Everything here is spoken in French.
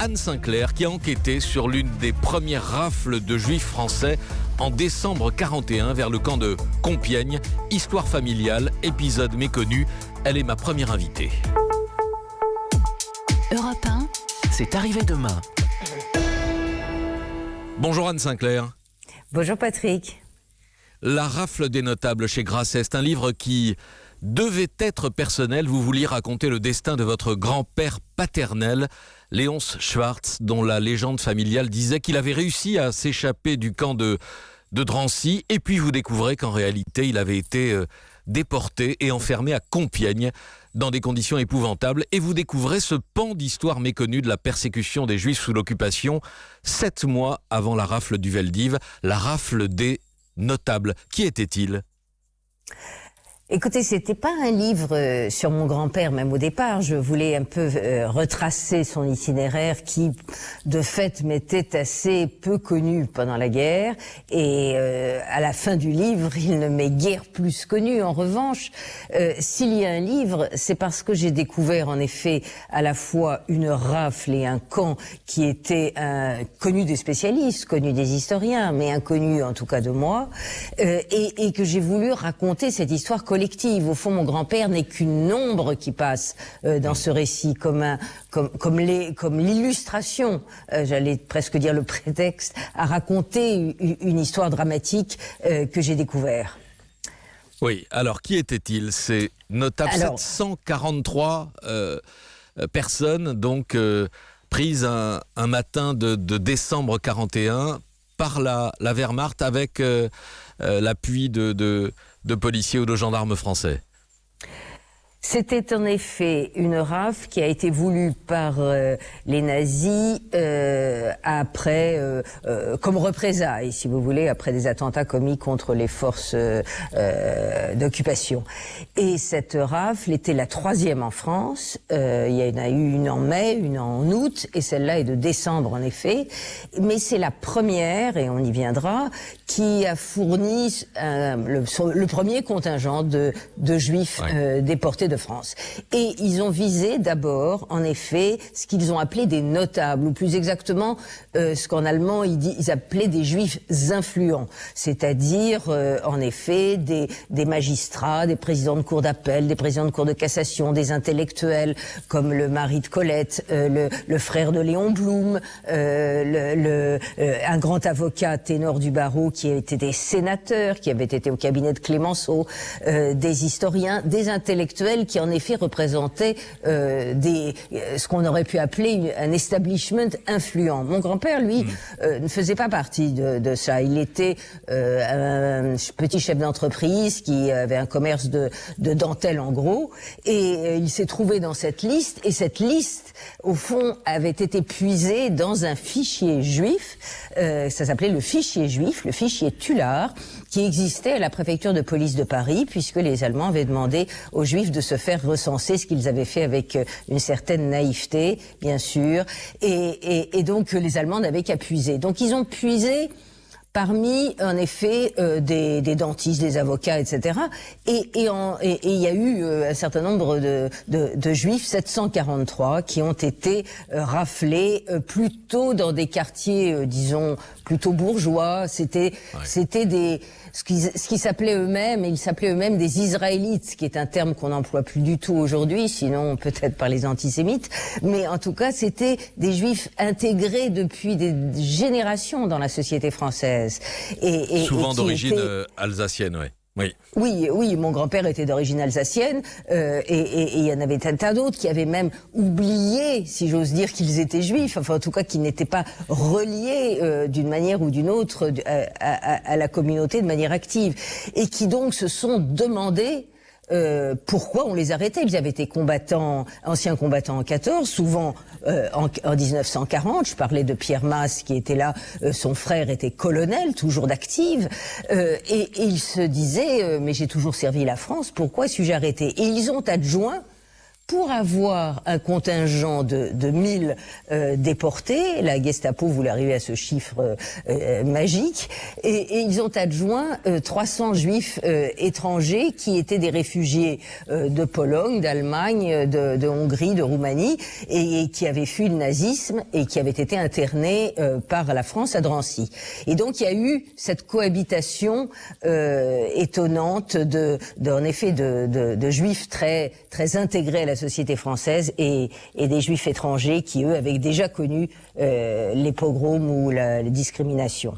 Anne Sinclair qui a enquêté sur l'une des premières rafles de juifs français en décembre 41 vers le camp de Compiègne. Histoire familiale, épisode méconnu. Elle est ma première invitée. Europe 1, c'est arrivé demain. Bonjour Anne Sinclair. Bonjour Patrick. La rafle des notables chez Grasset, c'est un livre qui devait être personnel. Vous vouliez raconter le destin de votre grand-père paternel, Léonce Schwartz, dont la légende familiale disait qu'il avait réussi à s'échapper du camp de Drancy. Et puis vous découvrez qu'en réalité, il avait été déporté et enfermé à Compiègne dans des conditions épouvantables. Et vous découvrez ce pan d'histoire méconnue de la persécution des Juifs sous l'occupation, 7 mois avant la rafle du Veldiv, la rafle des notables. Qui était-il ? Écoutez, c'était pas un livre sur mon grand-père, même au départ. Je voulais un peu retracer son itinéraire qui, de fait, m'était assez peu connu pendant la guerre. Et à la fin du livre, il ne m'est guère plus connu. En revanche, s'il y a un livre, c'est parce que j'ai découvert, en effet, à la fois une rafle et un camp qui était connu des spécialistes, connu des historiens, mais inconnu en tout cas de moi, et que j'ai voulu raconter cette histoire collective. Au fond, mon grand-père n'est qu'une ombre qui passe dans ce récit, comme l'illustration, j'allais presque dire le prétexte, à raconter une histoire dramatique que j'ai découvert. Oui, alors qui était-il ? C'est notable 743 personnes, donc prises un matin de décembre 41 par la Wehrmacht avec l'appui de policiers ou de gendarmes français. C'était en effet une rafle qui a été voulue par les nazis après, comme représailles, si vous voulez, après des attentats commis contre les forces d'occupation. Et cette rafle était la 3e en France. Il y en a eu une en mai, une en août, et celle-là est de décembre en effet. Mais c'est la première, et on y viendra, qui a fourni le premier contingent de juifs déportés de France. Et ils ont visé d'abord, en effet, ce qu'ils ont appelé des notables, ou plus exactement, ce qu'en allemand ils appelaient des juifs influents, c'est-à-dire, en effet, des magistrats, des présidents de cour d'appel, des présidents de cour de cassation, des intellectuels, comme le mari de Colette, le frère de Léon Blum, un grand avocat ténor du barreau qui était des sénateurs, qui avait été au cabinet de Clémenceau, des historiens, des intellectuels qui en effet représentaient ce qu'on aurait pu appeler un establishment influent. Mon grand-père, lui, ne faisait pas partie de ça. Il était un petit chef d'entreprise qui avait un commerce de dentelle en gros, et il s'est trouvé dans cette liste, et cette liste, au fond, avait été puisée dans un fichier juif, ça s'appelait le fichier juif, le fichier Tullard, qui existait à la préfecture de police de Paris, puisque les Allemands avaient demandé aux Juifs de se faire recenser, ce qu'ils avaient fait avec une certaine naïveté, bien sûr, et donc les Allemands n'avaient qu'à puiser. Donc ils ont puisé parmi, en effet, des dentistes, des avocats, etc. Et il y a eu un certain nombre de Juifs, 743, qui ont été raflés plutôt dans des quartiers, disons, plutôt bourgeois. C'était ce qui s'appelait eux-mêmes, et ils s'appelaient eux-mêmes des Israélites, qui est un terme qu'on n'emploie plus du tout aujourd'hui, sinon peut-être par les antisémites. Mais en tout cas, c'était des Juifs intégrés depuis des générations dans la société française. Souvent d'origine alsacienne, oui. Oui, mon grand-père était d'origine alsacienne, et il y en avait un tas d'autres qui avaient même oublié, si j'ose dire, qu'ils étaient juifs, enfin en tout cas qui n'étaient pas reliés d'une manière ou d'une autre à la communauté de manière active, et qui donc se sont demandé pourquoi on les arrêtait. Ils avaient été anciens combattants en 14, souvent en 1940. Je parlais de Pierre Masse qui était là, son frère était colonel, toujours d'active, et ils se disaient mais j'ai toujours servi la France, pourquoi suis-je arrêté? Et ils ont adjoint pour avoir un contingent de 1000 déportés. La Gestapo voulait arriver à ce chiffre magique. Et ils ont adjoint 300 juifs étrangers qui étaient des réfugiés de Pologne, d'Allemagne, de Hongrie, de Roumanie, et qui avaient fui le nazisme et qui avaient été internés par la France à Drancy. Et donc il y a eu cette cohabitation étonnante en effet de juifs très intégrés à la société française et des juifs étrangers qui eux avaient déjà connu les pogroms ou les discriminations.